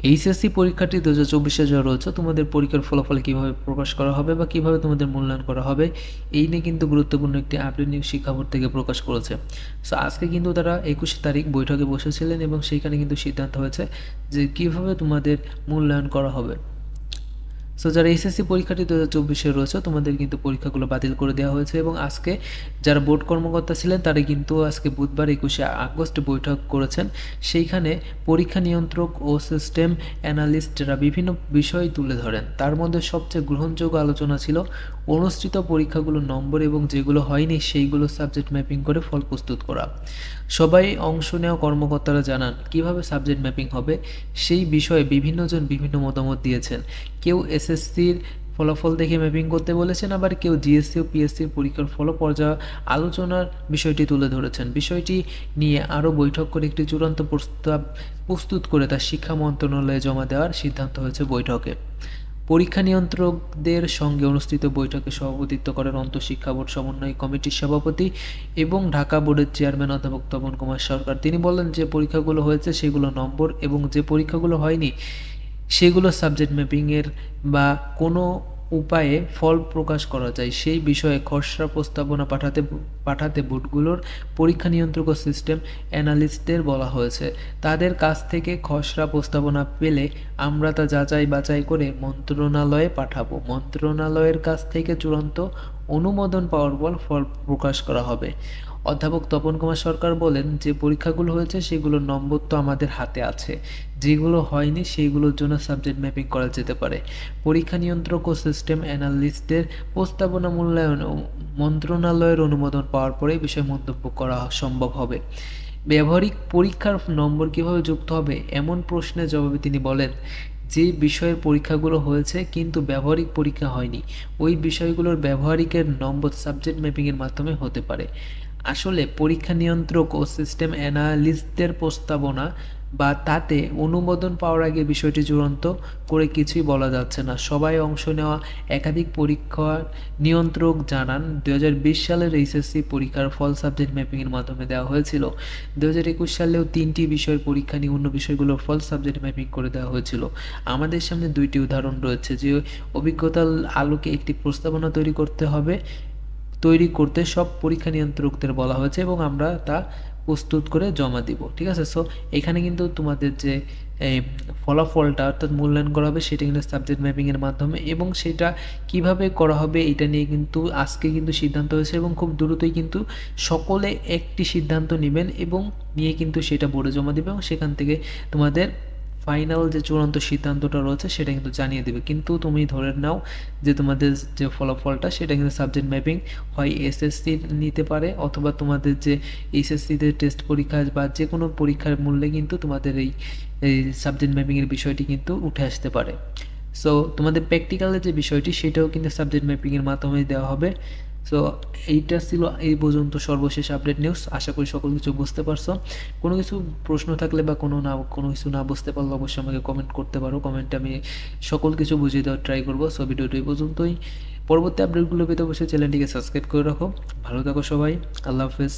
HSC পরীক্ষার্থী 2024 যারা রয়েছে তোমাদের পরীক্ষার ফলাফল কিভাবে প্রকাশ করা হবে বা কিভাবে তোমাদের মূল্যায়ন করা হবে এই নিয়ে কিন্তু গুরুত্বপূর্ণ একটি আপডেট নিউজ শিক্ষা বোর্ড থেকে প্রকাশ করেছে। সো আজকে কিন্তু তারা 21 তারিখ বৈঠকে বসেছিলেন এবং সেইখানে কিন্তু সিদ্ধান্ত হয়েছে যে কিভাবে তোমাদের মূল্যায়ন করা হবে। সো যারা এসএসসি পরীক্ষার্থী 2024 রয়েছে তোমাদের কিন্তু পরীক্ষাগুলো বাতিল করে দেওয়া হয়েছে এবং আজকে যারা বোর্ড কর্মকর্তা ছিলেন তারা কিন্তু আজকে বুধবার 21 আগস্ট বৈঠক করেছেন। সেইখানে পরীক্ষা নিয়ন্ত্রক ও সিস্টেম অ্যানালিস্টরা বিভিন্ন বিষয় তুলে ধরেন। তার মধ্যে সবচেয়ে গ্রহণযোগ্য আলোচনা ছিল অনুষ্ঠিত পরীক্ষাগুলোর নম্বর এবং যেগুলো হয়নি সেইগুলো সাবজেক্ট ম্যাপিং করে ফল প্রস্তুত করা। সবাই অংশ নেওয়া কর্মকর্তারা জানান কিভাবে সাবজেক্ট ম্যাপিং হবে সেই বিষয়ে বিভিন্নজন বিভিন্ন মতামত দিয়েছেন। কেউ এসএসসির ফলাফল দেখে ম্যাপিং করতে বলেছেন, আবার কেউ জিএসসি ও পিএসসির পরীক্ষার ফল পর্যায়ে আলোচনার বিষয়টি তুলে ধরেছেন। বিষয়টি নিয়ে আরও বৈঠক করে একটি চূড়ান্ত প্রস্তাব প্রস্তুত করে তা শিক্ষা মন্ত্রণালয়ে জমা দেওয়ার সিদ্ধান্ত হয়েছে বৈঠকে। পরীক্ষা নিয়ন্ত্রকদের সঙ্গে অনুষ্ঠিত বৈঠকে সভাপতিত্ব করেন অন্তঃশিক্ষা বোর্ড সমন্বয় কমিটির সভাপতি এবং ঢাকা বোর্ডের চেয়ারম্যান অধ্যাপক তপন কুমার সরকার। তিনি বলেন যে পরীক্ষাগুলো হয়েছে সেগুলো নম্বর এবং যে পরীক্ষাগুলো হয়নি সেগুলো সাবজেক্ট ম্যাপিংয়ের বা কোনো উপায়ে ফল প্রকাশ করা যায় সেই বিষয়ে খসড়া প্রস্তাবনা পাঠাতে বোর্ডগুলোর পরীক্ষা নিয়ন্ত্রক ও সিস্টেম অ্যানালিস্টদের বলা হয়েছে। তাদের কাছ থেকে খসড়া প্রস্তাবনা পেলে আমরা তা যাচাই বাছাই করে মন্ত্রণালয়ে পাঠাবো। মন্ত্রণালয়ের কাছ থেকে চূড়ান্ত অনুমোদন পাওয়ার পর ফল প্রকাশ করা হবে। অধ্যাপক তপন কুমার সরকার বলেন যে পরীক্ষাগুলো হয়েছে সেগুলোর নম্বর তো আমাদের হাতে আছে, যেগুলো হয়নি সেইগুলোর জন্য সাবজেক্ট ম্যাপিং করা যেতে পারে। পরীক্ষা নিয়ন্ত্রক ও সিস্টেম অ্যানালিস্টদের প্রস্তাবনা মূল্যায়ন মন্ত্রণালয়ের অনুমোদন পাওয়ার পরে বিষয়ে মন্তব্য করা সম্ভব হবে। ব্যবহারিক পরীক্ষার নম্বর কিভাবে যুক্ত হবে এমন প্রশ্নের জবাবে তিনি বলেন যে বিষয়ের পরীক্ষাগুলো হয়েছে কিন্তু ব্যবহারিক পরীক্ষা হয়নি ওই বিষয়গুলোর ব্যবহারিকের নম্বর সাবজেক্ট ম্যাপিংয়ের মাধ্যমে হতে পারে। আসলে পরীক্ষা নিয়ন্ত্রক ও সিস্টেম অ্যানালিস্টদের প্রস্তাবনা বা তাতে অনুমোদন পাওয়ার আগে বিষয়টি চূড়ান্ত করে কিছুই বলা যাচ্ছে না। সবাই অংশ নেওয়া একাধিক পরীক্ষা নিয়ন্ত্রক জানান 2020 সালের এইচএসসি পরীক্ষার ফল সাবজেক্ট ম্যাপিংয়ের মাধ্যমে দেওয়া হয়েছিল। 2021 সালেও 3টি বিষয়ের পরীক্ষা নিয়ে অন্য বিষয়গুলোর ফল সাবজেক্ট ম্যাপিং করে দেওয়া হয়েছিল। আমাদের সামনে 2টি উদাহরণ রয়েছে যে অভিজ্ঞতার আলোকে একটি প্রস্তাবনা তৈরি করতে সব পরীক্ষা নিয়ন্ত্রকদের বলা হয়েছে এবং আমরা তা প্রস্তুত করে জমা দিব। ঠিক আছে, সো এখানে কিন্তু তোমাদের যে ফলাফলটা অর্থাৎ মূল্যায়ন করা হবে সেটা কিন্তু সাবজেক্ট ম্যাপিংয়ের মাধ্যমে এবং সেটা কিভাবে করা হবে এটা নিয়ে কিন্তু আজকে কিন্তু সিদ্ধান্ত হয়েছে এবং খুব দ্রুতই কিন্তু সকলে একটি সিদ্ধান্ত নেবেন এবং নিয়ে কিন্তু সেটা বোর্ডে জমা দেবে এবং সেখান থেকে তোমাদের ফাইনাল যে চূড়ান্ত সিদ্ধান্তটা রয়েছে সেটা কিন্তু জানিয়ে দেবে। কিন্তু তুমি ধরে নাও যে তোমাদের যে ফলাফলটা সেটা কিন্তু সাবজেক্ট ম্যাপিং হয় এসএসসি নিতে পারে অথবা তোমাদের যে এইচএসসিতে টেস্ট পরীক্ষা বা যে কোনো পরীক্ষার মূল্যে কিন্তু তোমাদের এই সাবজেক্ট ম্যাপিংয়ের বিষয়টি কিন্তু উঠে আসতে পারে। সো তোমাদের প্র্যাকটিক্যালের যে বিষয়টি সেটাও কিন্তু সাবজেক্ট ম্যাপিংয়ের মাধ্যমে দেওয়া হবে। সো এইটা ছিল এই পর্যন্ত সর্বশেষ আপডেট নিউজ। আশা করি সকল কিছু বুঝতে পারছো। কোনো কিছু প্রশ্ন থাকলে বা কোনো কিছু না বুঝতে পারলে অবশ্যই আমাকে কমেন্ট করতে পারো। কমেন্টে আমি সকল কিছু বুঝিয়ে দেওয়ার ট্রাই করবো। সো ভিডিওটি এই পর্যন্তই। পরবর্তী আপডেটগুলো পেতে অবশ্যই চ্যানেলটিকে সাবস্ক্রাইব করে রাখো। ভালো থাকো সবাই, আল্লাহ হাফেজ।